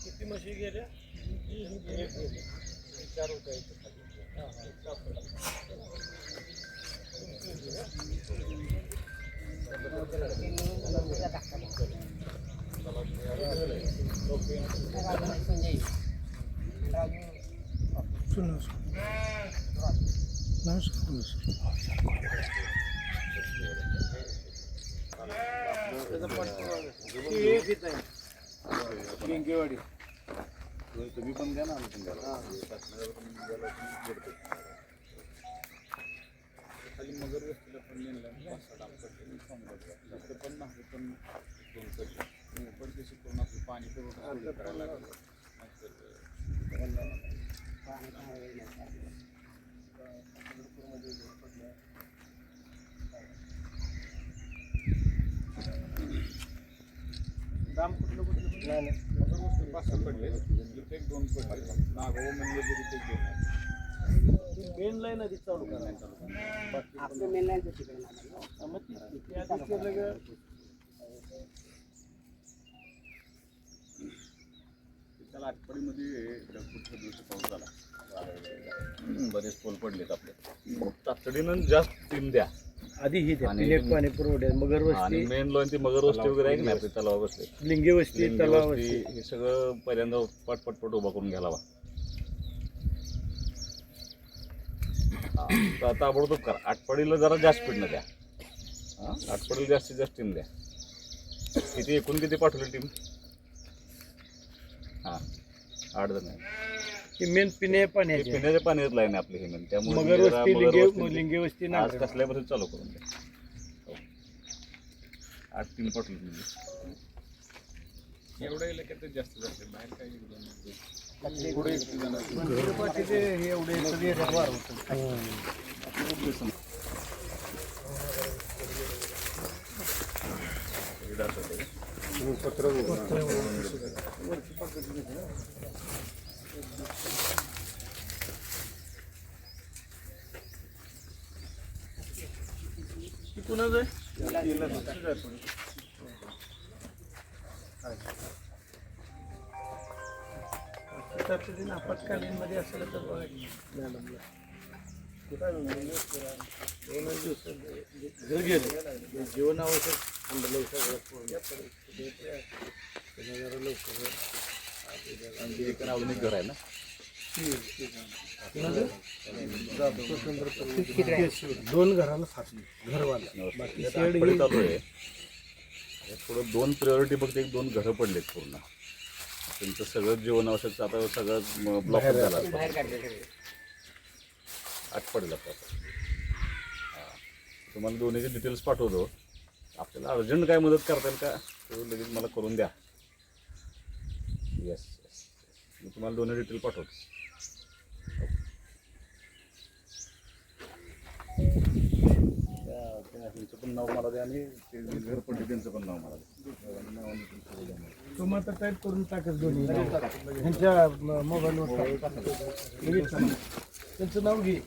किती म्हशी गेल्या? 4 होत्या. तुम्ही पण द्या ना आम्ही पण द्या खाली मगर वस्तीला पण नेलं 5-6 डाम करते पण नाही पण पण ते शिकवून आपलं पाणी पुरवठा करायला लागलं दाम कुठलं नाही मगर वस्ती 5-6 पडले इथे 1-2 पडले नागाव म्हणजे तिथे 2 मेन लाईन आधी चालू करायला आपलं मेन लाईन तिकडे मग ती आधी केलं ग. त्याला आठवडीमध्ये पुढच्या दिवशी पाऊस झाला बरेच पोल पडलेत आपले तातडीनं जास्त टीम द्या आधी ही पाणी पुरवठ्या मगर आणि वस्ती मेन लोन ती मगर वस्ती वगैरे आहे की नाही आपली तलाव बसले लिंगे वस्ती तलाव हे सगळं पहिल्यांदा पटपट उभा करून घ्यायला हवा. ताबडतोब करा. आठवडीला जरा जास्त पिडणं द्या. आठवडीला जास्तीत जास्त टीम द्या. किती एकूण किती पाठवली टीम? 8 जण आहे. मेन पाण्याची पिण्याच्या पाण्यात लाईन आपली हे त्यामुळे मगर वस्ती लिंगे वस्ती आज कसल्यापासून चालू करून द्या. 8 टीम पाठवली म्हणजे एवढ्या इलाक्यात जास्त जाते बाहेर काही पुढे कुणाचं आपत्कालीन मध्ये असलं तर मॅडमला घर गेलं जीवन आवश्यक थांबलं सगळं आधुनिक घर आहे ना 2 घराला फासली घरवाला बाकी चालू आहे. थोडं 2 प्रायोरिटी फक्त 1-2 घरं पडलेत पूर्ण त्यांचं सगळं जीवन आवश्यक आता सगळं ब्लॉक झालं आठवडीला तुम्हाला दोन्हीचे डिटेल्स पाठवतो. आपल्याला अर्जंट काय मदत करता येईल का तो लगेच मला करून द्या. येस मी तुम्हाला दोन्ही डिटेल पाठवतो. त्यांचं पण नाव मला द्या आणि ते घर पडले त्यांचं पण नाव मला द्या. तुम्हाला टाईप करून टाकत दोन्ही त्यांच्या मोबाईलवर त्यांचं नाव घे.